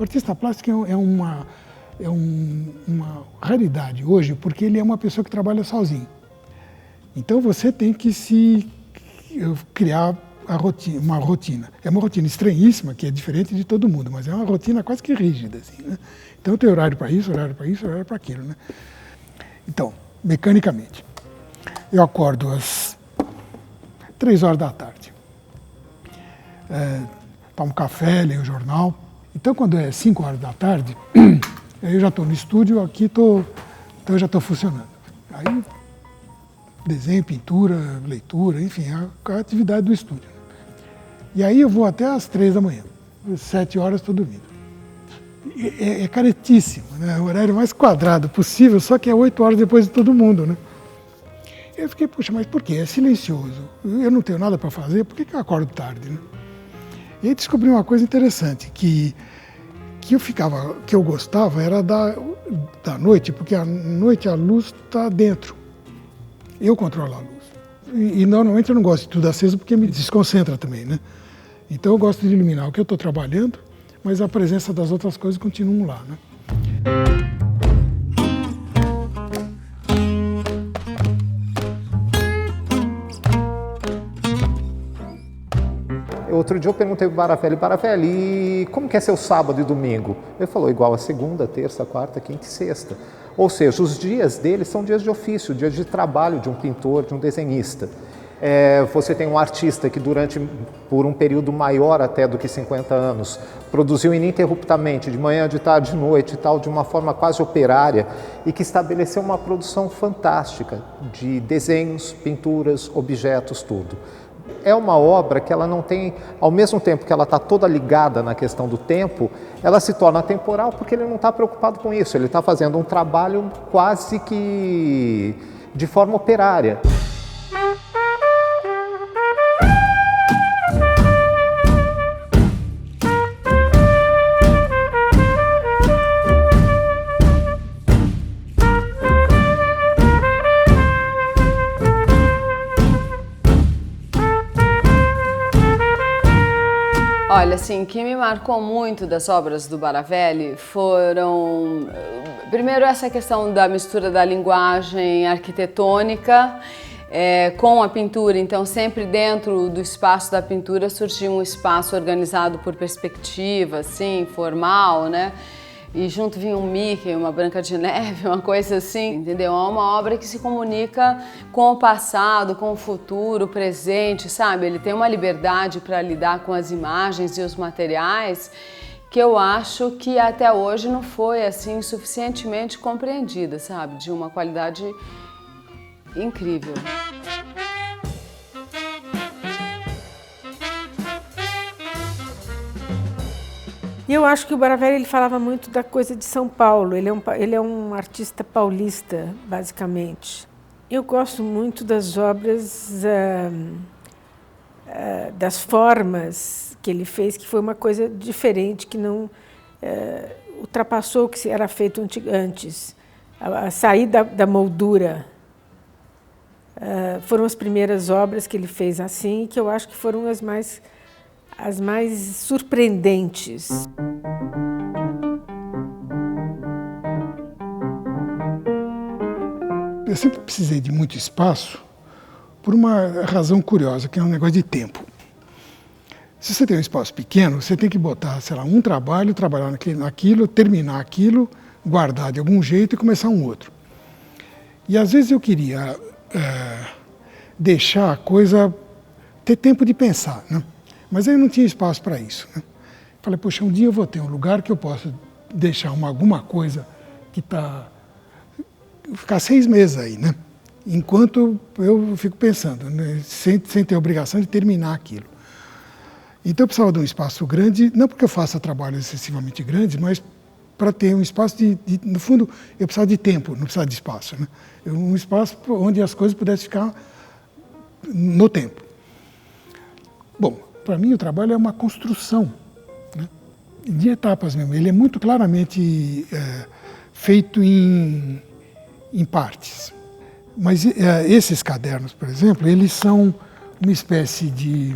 artista plástico uma raridade hoje, porque ele é uma pessoa que trabalha sozinho. Então você tem que se criar uma rotina. É uma rotina estranhíssima, que é diferente de todo mundo, mas é uma rotina quase que rígida, assim, né? Então tem horário para isso, horário para isso, horário para aquilo, né? Então, mecanicamente, eu acordo às 3 horas da tarde. Tomo café, leio o jornal. Então, quando é 5 horas da tarde, eu já estou no estúdio, aqui então eu já estou funcionando. Aí, desenho, pintura, leitura, enfim, a atividade do estúdio. E aí eu vou até às 3 da manhã, às 7 horas estou dormindo. É caretíssimo, né? O horário mais quadrado possível, só que é 8 horas depois de todo mundo, né? Eu fiquei, puxa, mas por quê? É silencioso. Eu não tenho nada para fazer, por que eu acordo tarde, né? E aí descobri uma coisa interessante, que eu gostava era da noite, porque à noite a luz está dentro. Eu controlo a luz. E normalmente eu não gosto de tudo aceso porque me desconcentra também, né? Então eu gosto de iluminar o que eu estou trabalhando, mas a presença das outras coisas continuam lá, né? Outro dia eu perguntei para o Baravelli, como que é seu sábado e domingo? Ele falou, igual a segunda, terça, quarta, quinta e sexta. Ou seja, os dias dele são dias de ofício, dias de trabalho de um pintor, de um desenhista. Você tem um artista que por um período maior até do que 50 anos, produziu ininterruptamente, de manhã, de tarde, de noite e tal, de uma forma quase operária, e que estabeleceu uma produção fantástica de desenhos, pinturas, objetos, tudo. É uma obra que ela não tem, ao mesmo tempo que ela está toda ligada na questão do tempo, ela se torna temporal porque ele não está preocupado com isso, ele está fazendo um trabalho quase que de forma operária. Olha, assim, o que me marcou muito das obras do Baravelli foram, primeiro, essa questão da mistura da linguagem arquitetônica com a pintura. Então, sempre dentro do espaço da pintura surgia um espaço organizado por perspectiva, assim, formal, né? E junto vinha um Mickey, uma Branca de Neve, uma coisa assim, entendeu? É uma obra que se comunica com o passado, com o futuro, o presente, sabe? Ele tem uma liberdade para lidar com as imagens e os materiais que eu acho que até hoje não foi, assim, suficientemente compreendida, sabe? De uma qualidade incrível. E eu acho que o Baravelli ele falava muito da coisa de São Paulo. Ele é um artista paulista, basicamente. Eu gosto muito das obras, das formas que ele fez, que foi uma coisa diferente, que não ultrapassou o que era feito antes. A sair da moldura. Foram as primeiras obras que ele fez assim, que eu acho que foram as mais surpreendentes. Eu sempre precisei de muito espaço por uma razão curiosa, que é um negócio de tempo. Se você tem um espaço pequeno, você tem que botar, sei lá, um trabalho, trabalhar naquilo, terminar aquilo, guardar de algum jeito e começar um outro. E às vezes eu queria deixar a coisa, ter tempo de pensar, né? Mas aí não tinha espaço para isso, né? Falei, poxa, um dia eu vou ter um lugar que eu possa deixar alguma coisa que ficar 6 meses aí, né? Enquanto eu fico pensando, né? sem ter a obrigação de terminar aquilo. Então eu precisava de um espaço grande, não porque eu faça trabalhos excessivamente grandes, mas para ter um espaço no fundo, eu precisava de tempo, não precisava de espaço, né? Um espaço onde as coisas pudessem ficar no tempo. Bom, para mim o trabalho é uma construção, né? De etapas mesmo. Ele é muito claramente feito em partes. Mas esses cadernos, por exemplo, eles são uma espécie de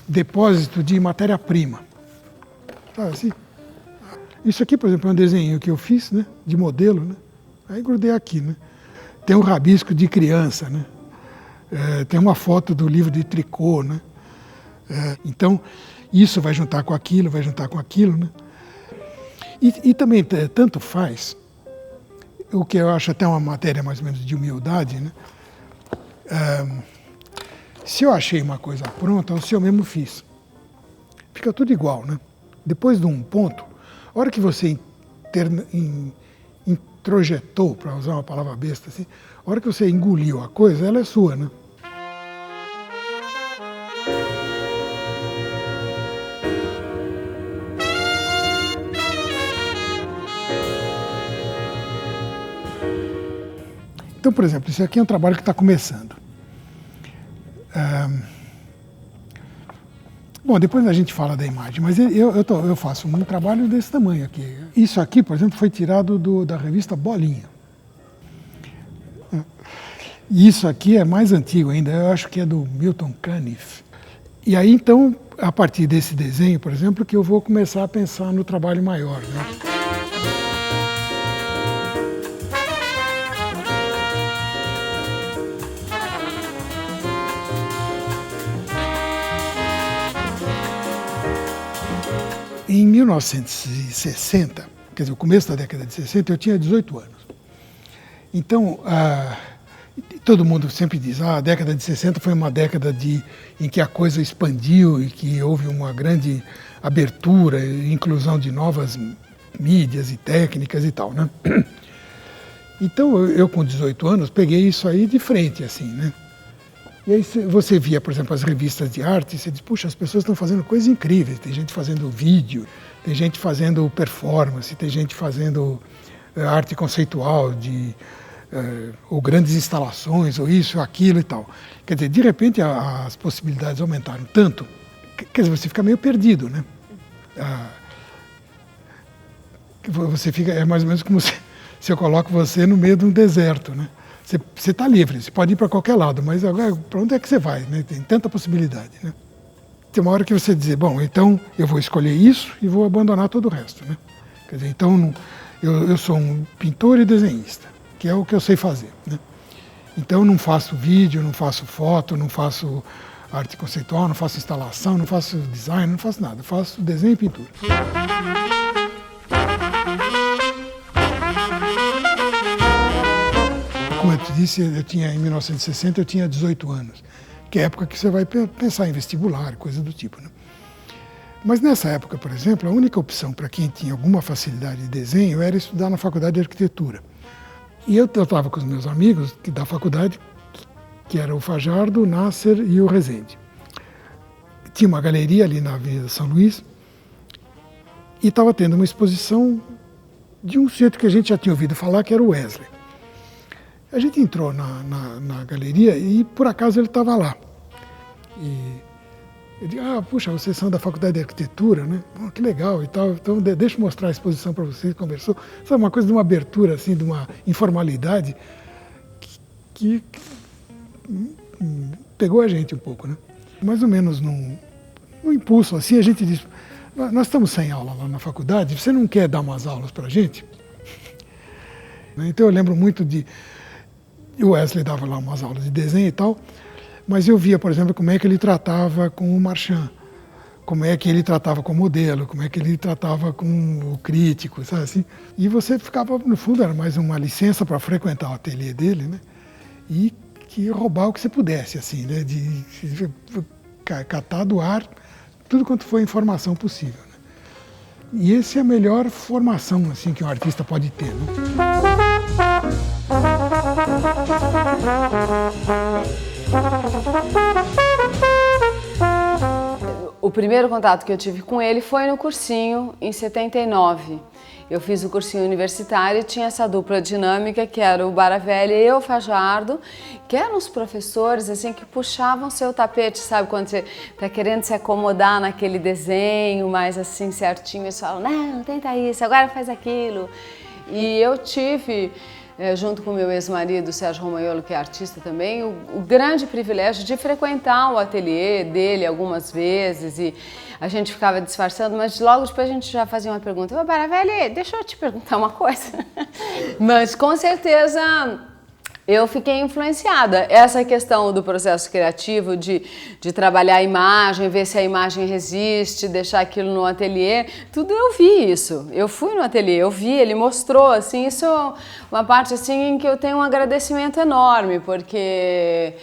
depósito de matéria-prima. Sabe assim? Isso aqui, por exemplo, é um desenho que eu fiz, né, de modelo, né? Aí grudei aqui, né? Tem um rabisco de criança, né? Tem uma foto do livro de tricô, né? Então, isso vai juntar com aquilo, né? E também, tanto faz, o que eu acho até uma matéria mais ou menos de humildade, né? Se eu achei uma coisa pronta, ou se eu mesmo fiz, fica tudo igual, né? Depois de um ponto, a hora que você introjetou, para usar uma palavra besta assim, a hora que você engoliu a coisa, ela é sua, né? Então, por exemplo, isso aqui é um trabalho que está começando. Bom, depois a gente fala da imagem, mas eu faço um trabalho desse tamanho aqui. Isso aqui, por exemplo, foi tirado da revista Bolinha. E isso aqui é mais antigo ainda, eu acho que é do Milton Caniff. E aí, então, a partir desse desenho, por exemplo, que eu vou começar a pensar no trabalho maior, né? Em 1960, quer dizer, o começo da década de 60, eu tinha 18 anos. Então, todo mundo sempre diz, a década de 60 foi uma década em que a coisa expandiu e que houve uma grande abertura, inclusão de novas mídias e técnicas e tal, né? Então, eu com 18 anos, peguei isso aí de frente, assim, né? E aí você via, por exemplo, as revistas de arte, e você diz, puxa, as pessoas estão fazendo coisas incríveis. Tem gente fazendo vídeo, tem gente fazendo performance, tem gente fazendo arte conceitual, ou grandes instalações, ou isso, ou aquilo e tal. Quer dizer, de repente as possibilidades aumentaram tanto, quer dizer, você fica meio perdido, né? Você fica, é mais ou menos como se eu coloco você no meio de um deserto, né? Você está livre, você pode ir para qualquer lado, mas agora para onde é que você vai, né? Tem tanta possibilidade, né? Tem uma hora que você diz, bom, então eu vou escolher isso e vou abandonar todo o resto, né? Quer dizer, então eu sou um pintor e desenhista, que é o que eu sei fazer, né? Então eu não faço vídeo, não faço foto, não faço arte conceitual, não faço instalação, não faço design, não faço nada, eu faço desenho e pintura. Como eu te disse, em 1960 eu tinha 18 anos, que é a época que você vai pensar em vestibular, coisa do tipo, né? Mas nessa época, por exemplo, a única opção para quem tinha alguma facilidade de desenho era estudar na faculdade de arquitetura. E eu estava com os meus amigos da faculdade, que era o Fajardo, o Nasser e o Rezende. Tinha uma galeria ali na Avenida São Luís e estava tendo uma exposição de um sujeito que a gente já tinha ouvido falar, que era o Wesley. A gente entrou na galeria e, por acaso, ele estava lá. E eu disse, puxa, vocês são da Faculdade de Arquitetura, né? Que legal e tal. Então, deixa eu mostrar a exposição para vocês, conversou. Sabe, uma coisa de uma abertura, assim, de uma informalidade que pegou a gente um pouco, né? Mais ou menos num impulso, assim, a gente disse, nós estamos sem aula lá na faculdade, você não quer dar umas aulas para a gente? Então, eu lembro muito o Wesley dava lá umas aulas de desenho e tal, mas eu via, por exemplo, como é que ele tratava com o Marchand, como é que ele tratava com o modelo, como é que ele tratava com o crítico, sabe assim? E você ficava, no fundo, era mais uma licença para frequentar o ateliê dele, né? E que roubar o que você pudesse, assim, né? De catar do ar tudo quanto foi informação possível, né? E essa é a melhor formação, assim, que um artista pode ter, né? O primeiro contato que eu tive com ele foi no cursinho, em 79. Eu fiz o cursinho universitário e tinha essa dupla dinâmica, que era o Baravelli e o Fajardo, que eram os professores assim que puxavam seu tapete, sabe? Quando você está querendo se acomodar naquele desenho mais assim certinho, eles falam, não, tenta isso, agora faz aquilo. E eu tive junto com meu ex-marido, Sérgio Romagnolo, que é artista também, o grande privilégio de frequentar o ateliê dele algumas vezes e a gente ficava disfarçando, mas logo depois a gente já fazia uma pergunta. Ô, Baravelli, deixa eu te perguntar uma coisa. Mas com certeza eu fiquei influenciada. Essa questão do processo criativo, de trabalhar a imagem, ver se a imagem resiste, deixar aquilo no ateliê, tudo eu vi isso. Eu fui no ateliê, eu vi, ele mostrou, assim, isso é uma parte assim em que eu tenho um agradecimento enorme, porque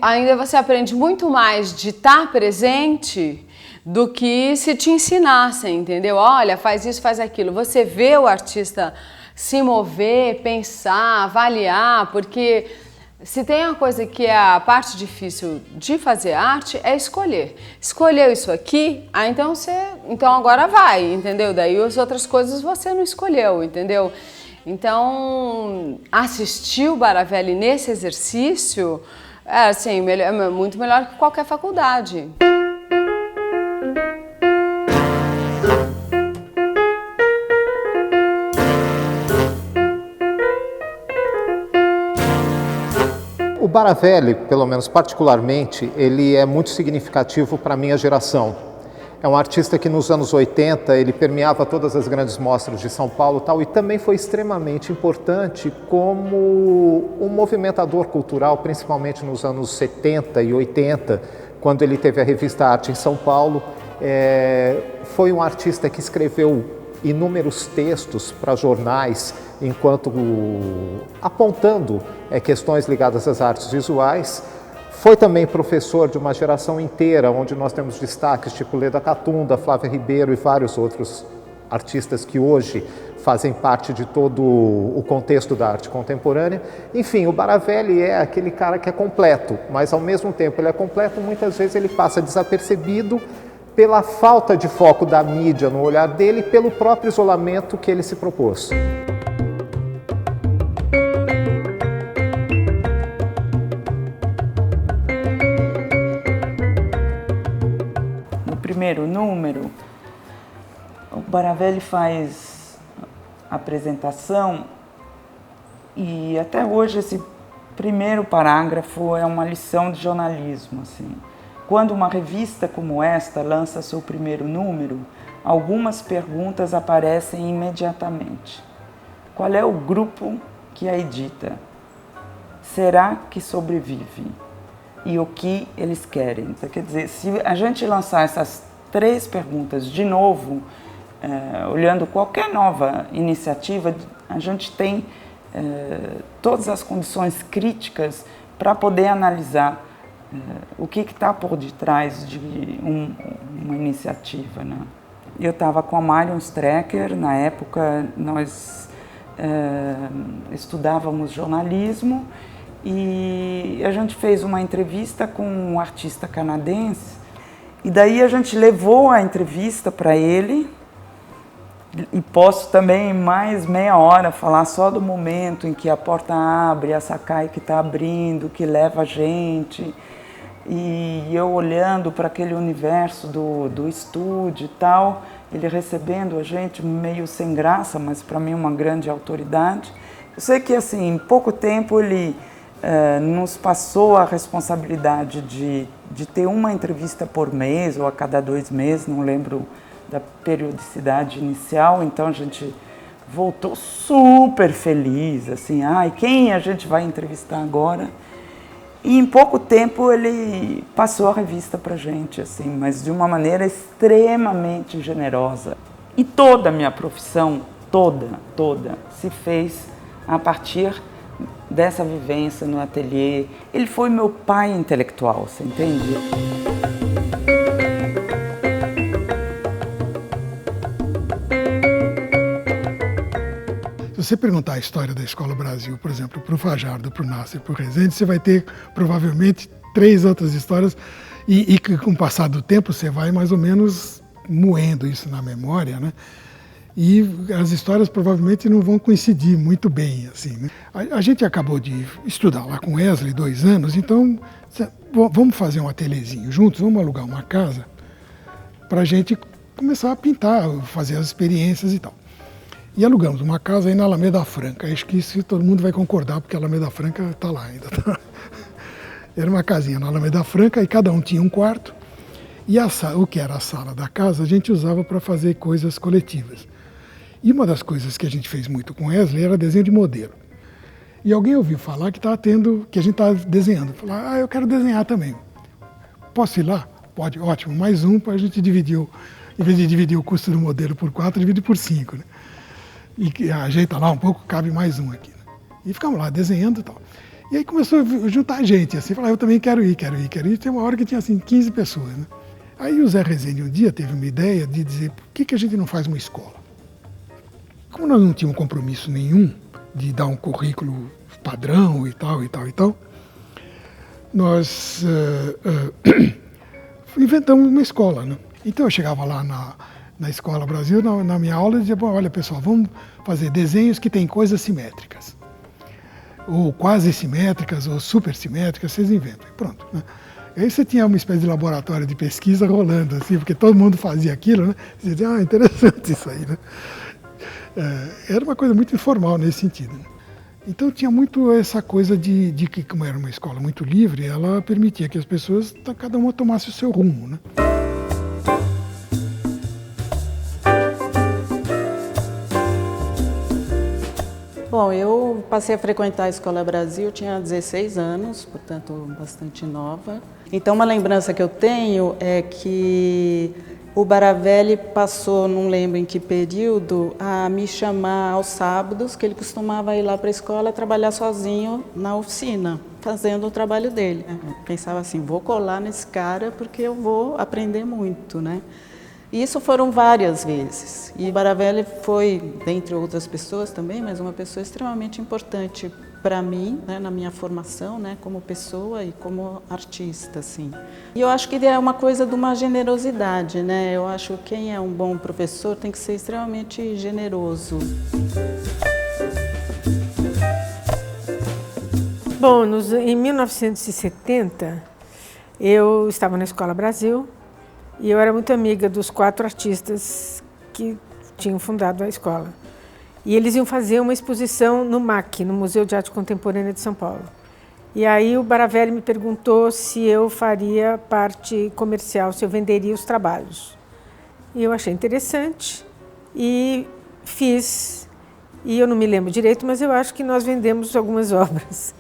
ainda você aprende muito mais de estar presente do que se te ensinassem, entendeu? Olha, faz isso, faz aquilo. Você vê o artista se mover, pensar, avaliar, porque se tem uma coisa que é a parte difícil de fazer arte, é escolher. Escolheu isso aqui, então agora vai, entendeu? Daí as outras coisas você não escolheu, entendeu? Então, assistir o Baravelli nesse exercício é assim, é muito melhor que qualquer faculdade. O Baravelli, pelo menos particularmente, ele é muito significativo para a minha geração. É um artista que nos anos 80 ele permeava todas as grandes mostras de São Paulo e também foi extremamente importante como um movimentador cultural, principalmente nos anos 70 e 80, quando ele teve a revista Arte em São Paulo. Foi um artista que escreveu inúmeros textos para jornais, apontando questões ligadas às artes visuais. Foi também professor de uma geração inteira, onde nós temos destaques tipo Leda Catunda, Flávia Ribeiro e vários outros artistas que hoje fazem parte de todo o contexto da arte contemporânea. Enfim, o Baravelli é aquele cara que é completo, mas ao mesmo tempo ele é completo, muitas vezes ele passa desapercebido pela falta de foco da mídia no olhar dele e pelo próprio isolamento que ele se propôs. No primeiro número, o Baravelli faz a apresentação e até hoje esse primeiro parágrafo é uma lição de jornalismo, assim. Quando uma revista como esta lança seu primeiro número, algumas perguntas aparecem imediatamente. Qual é o grupo que a edita? Será que sobrevive? E o que eles querem? Quer dizer, se a gente lançar essas 3 perguntas de novo, olhando qualquer nova iniciativa, a gente tem todas as condições críticas para poder analisar o que está por detrás de uma iniciativa, né? Eu estava com a Marion Strecker, na época nós estudávamos jornalismo e a gente fez uma entrevista com um artista canadense e daí a gente levou a entrevista para ele e posso também mais meia hora falar só do momento em que a porta abre, a Sakai que está abrindo, que leva a gente. E eu olhando para aquele universo do estúdio e tal, ele recebendo a gente meio sem graça, mas para mim uma grande autoridade. Eu sei que assim, em pouco tempo ele nos passou a responsabilidade de ter uma entrevista por mês ou a cada 2 meses, não lembro da periodicidade inicial, então a gente voltou super feliz, assim, quem a gente vai entrevistar agora? E em pouco tempo ele passou a revista pra gente, assim, mas de uma maneira extremamente generosa. E toda a minha profissão, toda, se fez a partir dessa vivência no ateliê. Ele foi meu pai intelectual, você entende? Se você perguntar a história da Escola Brasil, por exemplo, para o Fajardo, para o Nasser, para o Rezende, você vai ter provavelmente 3 outras histórias e com o passar do tempo você vai mais ou menos moendo isso na memória, né? E as histórias provavelmente não vão coincidir muito bem, assim, né? A gente acabou de estudar lá com Wesley 2 anos, então vamos fazer um ateliêzinho juntos, vamos alugar uma casa para a gente começar a pintar, fazer as experiências e tal. E alugamos uma casa aí na Alameda Franca. Acho que isso todo mundo vai concordar, porque a Alameda Franca está lá ainda. Era uma casinha na Alameda Franca e cada um tinha um quarto. E o que era a sala da casa, a gente usava para fazer coisas coletivas. E uma das coisas que a gente fez muito com Wesley era desenho de modelo. E alguém ouviu falar que a gente estava desenhando. Falou, eu quero desenhar também. Posso ir lá? Pode, ótimo. Mais um para a gente dividir, em vez de dividir o custo do modelo por 4, divide por 5. Né? E ajeita lá um pouco, cabe mais um aqui. Né? E ficamos lá desenhando e tal. E aí começou a juntar gente, assim, falar, eu também quero ir. E tem uma hora que tinha assim 15 pessoas. Né? Aí o Zé Rezende um dia teve uma ideia de dizer, por que a gente não faz uma escola? Como nós não tínhamos compromisso nenhum de dar um currículo padrão e tal, nós inventamos uma escola. Né? Então eu chegava lá na Escola Brasil, na minha aula, e dizia, bom, olha pessoal, vamos fazer desenhos que têm coisas simétricas. Ou quase simétricas, ou super simétricas, vocês inventam. Pronto. Né? E aí você tinha uma espécie de laboratório de pesquisa rolando, assim, porque todo mundo fazia aquilo, né? Você dizia, interessante isso aí, né? Era uma coisa muito informal nesse sentido. Né? Então tinha muito essa coisa de que, como era uma escola muito livre, ela permitia que as pessoas, cada uma tomasse o seu rumo. Né? Bom, eu passei a frequentar a Escola Brasil, eu tinha 16 anos, portanto bastante nova. Então uma lembrança que eu tenho é que o Baravelli passou, não lembro em que período, a me chamar aos sábados, que ele costumava ir lá para a escola trabalhar sozinho na oficina, fazendo o trabalho dele. Eu pensava assim, vou colar nesse cara porque eu vou aprender muito, né? E isso foram várias vezes. E o Baravelli foi, dentre outras pessoas também, mas uma pessoa extremamente importante para mim, né, na minha formação, né, como pessoa e como artista, assim. E eu acho que é uma coisa de uma generosidade, né? Eu acho que quem é um bom professor tem que ser extremamente generoso. Bom, em 1970, eu estava na Escola Brasil e eu era muito amiga dos 4 artistas que tinham fundado a escola. E eles iam fazer uma exposição no MAC, no Museu de Arte Contemporânea de São Paulo. E aí o Baravelli me perguntou se eu faria parte comercial, se eu venderia os trabalhos. E eu achei interessante e fiz. E eu não me lembro direito, mas eu acho que nós vendemos algumas obras.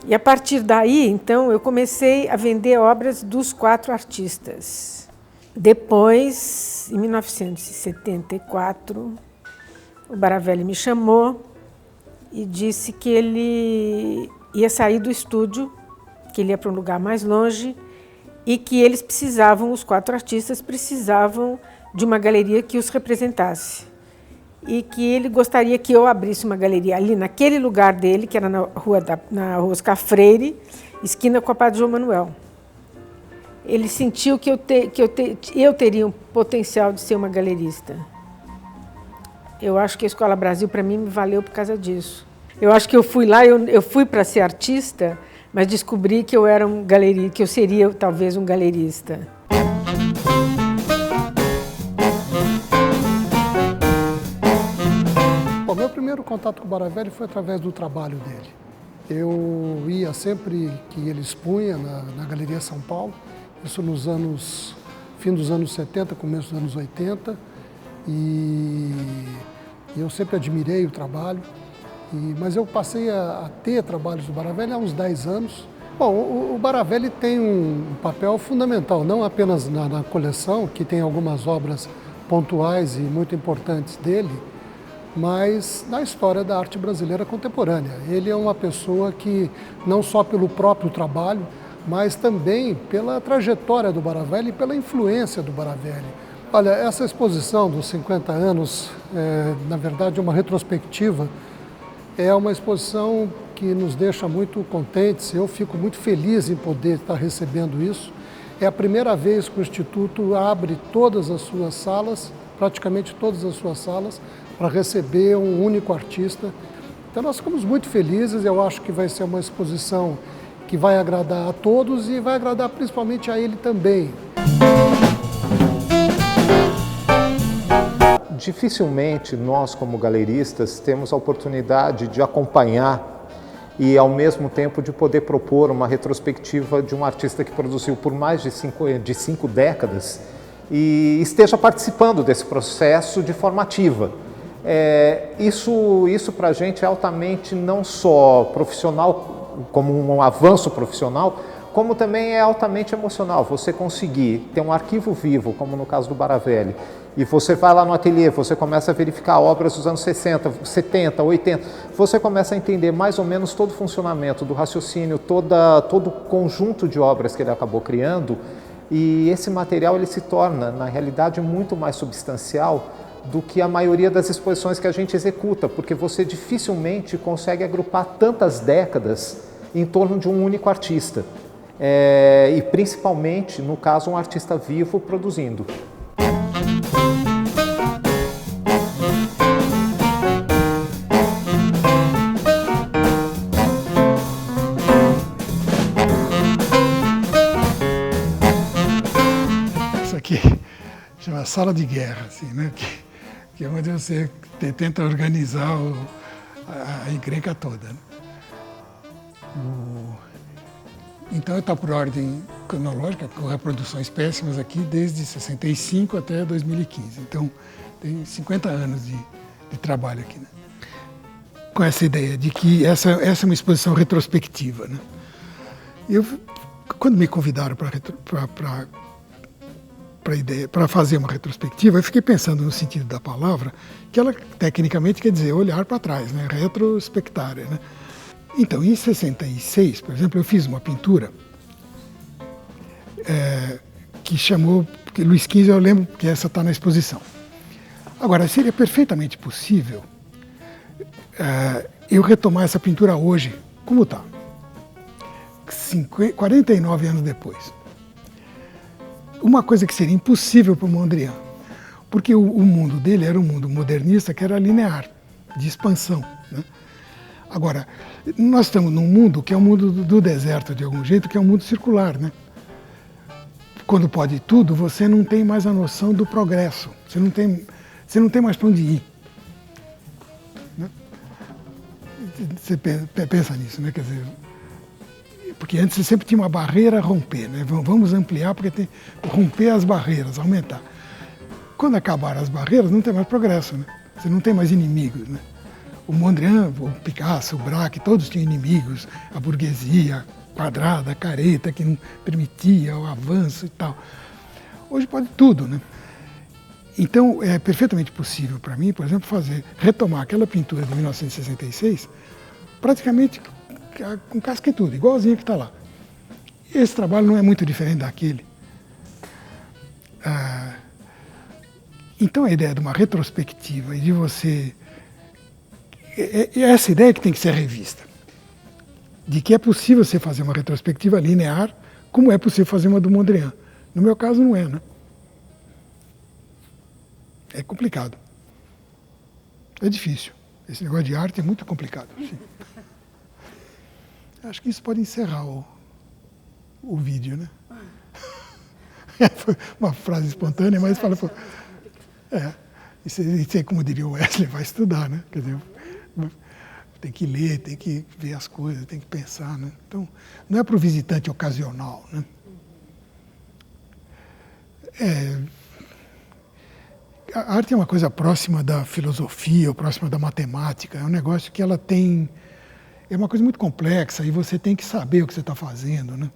E a partir daí, então, eu comecei a vender obras dos 4 artistas. Depois, em 1974, o Baravelli me chamou e disse que ele ia sair do estúdio, que ele ia para um lugar mais longe e que eles precisavam, os 4 artistas precisavam de uma galeria que os representasse. E que ele gostaria que eu abrisse uma galeria ali naquele lugar dele, que era na rua Oscar Freire, esquina com a Padre João Manuel. Ele sentiu que eu teria um potencial de ser uma galerista. Eu acho que a Escola Brasil, para mim, me valeu por causa disso. Eu acho que eu fui lá, eu fui para ser artista, mas descobri que eu era que eu seria talvez um galerista. Bom, meu primeiro contato com o Baravelli foi através do trabalho dele. Eu ia sempre que ele expunha na Galeria São Paulo, isso fim dos anos 70, começo dos anos 80, e eu sempre admirei o trabalho, mas eu passei a ter trabalhos do Baravelli há uns 10 anos. Bom, o Baravelli tem um papel fundamental, não apenas na coleção, que tem algumas obras pontuais e muito importantes dele, mas na história da arte brasileira contemporânea. Ele é uma pessoa que, não só pelo próprio trabalho, mas também pela trajetória do Baravelli e pela influência do Baravelli. Olha, essa exposição dos 50 anos, na verdade, é uma retrospectiva, é uma exposição que nos deixa muito contentes. Eu fico muito feliz em poder estar recebendo isso. É a primeira vez que o Instituto abre todas as suas salas, praticamente todas as suas salas, para receber um único artista. Então nós ficamos muito felizes, eu acho que vai ser uma exposição que vai agradar a todos e vai agradar principalmente a ele também. dificilmente nós, como galeristas, temos a oportunidade de acompanhar e, ao mesmo tempo, de poder propor uma retrospectiva de um artista que produziu por mais de cinco décadas e esteja participando desse processo de forma ativa. Isso para a gente é altamente não só profissional, como um avanço profissional, como também é altamente emocional. Você conseguir ter um arquivo vivo, como no caso do Baravelli, e você vai lá no ateliê, você começa a verificar obras dos anos 60, 70, 80, você começa a entender mais ou menos todo o funcionamento do raciocínio, todo o conjunto de obras que ele acabou criando, e esse material ele se torna, na realidade, muito mais substancial do que a maioria das exposições que a gente executa, porque você dificilmente consegue agrupar tantas décadas em torno de um único artista. E principalmente, no caso, um artista vivo produzindo. Isso aqui chama sala de guerra, assim, né? Que é onde você tenta organizar a encrenca toda, né? Então está por ordem cronológica, com reproduções péssimas aqui desde 65 até 2015. Então tem 50 anos de trabalho aqui, né? Com essa ideia de que essa é uma exposição retrospectiva, né? Quando me convidaram para fazer uma retrospectiva, eu fiquei pensando no sentido da palavra, que ela tecnicamente quer dizer olhar para trás, né? Retrospectare, né? Então, em 66, por exemplo, eu fiz uma pintura que chamou, porque Luís XV eu lembro que essa está na exposição. Agora, seria perfeitamente possível eu retomar essa pintura hoje, como está, 49 anos depois. Uma coisa que seria impossível para o Mondrian, porque o mundo dele era um mundo modernista que era linear, de expansão, né? Agora, nós estamos num mundo que é um mundo do deserto, de algum jeito, que é um mundo circular, né? Quando pode tudo, você não tem mais a noção do progresso. Você não tem mais para onde ir, né? Você pensa nisso, né? Quer dizer, porque antes você sempre tinha uma barreira a romper, né? Vamos ampliar, porque tem que romper as barreiras, aumentar. Quando acabaram as barreiras, não tem mais progresso, né? Você não tem mais inimigos, né? O Mondrian, o Picasso, o Braque, todos tinham inimigos, a burguesia quadrada, a careta, que não permitia o avanço e tal. Hoje pode tudo, né? Então, é perfeitamente possível para mim, por exemplo, retomar aquela pintura de 1966, praticamente com casca e tudo, igualzinho que está lá. Esse trabalho não é muito diferente daquele. Então, a ideia de uma retrospectiva e de você... É essa ideia que tem que ser revista, de que é possível você fazer uma retrospectiva linear, como é possível fazer uma do Mondrian. No meu caso, não é, né? É complicado. É difícil. Esse negócio de arte é muito complicado. Sim. Acho que isso pode encerrar o vídeo, né? Foi uma frase espontânea, mas fala... Isso é como diria o Wesley, vai estudar, né? Quer dizer, tem que ler, tem que ver as coisas, tem que pensar, né? Então, não é para o visitante ocasional, né? A arte é uma coisa próxima da filosofia, ou próxima da matemática. É um negócio que ela tem... É uma coisa muito complexa e você tem que saber o que você está fazendo, né?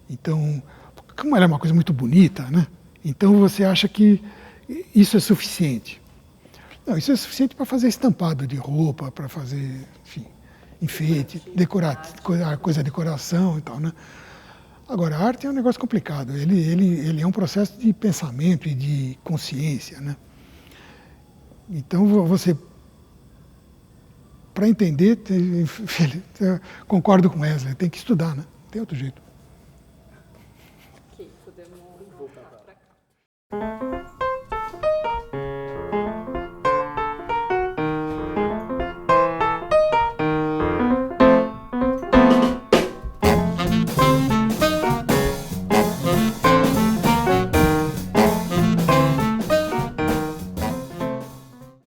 Então, como ela é uma coisa muito bonita, né? Então você acha que isso é suficiente. Não, isso é suficiente para fazer estampado de roupa, para fazer, enfim, enfeite, coisa de decoração e tal, né? Agora, a arte é um negócio complicado. Ele é um processo de pensamento e de consciência, né? Então, você, para entender, concordo com Wesley, tem que estudar, né? Não tem outro jeito. Ok, podemos voltar para cá.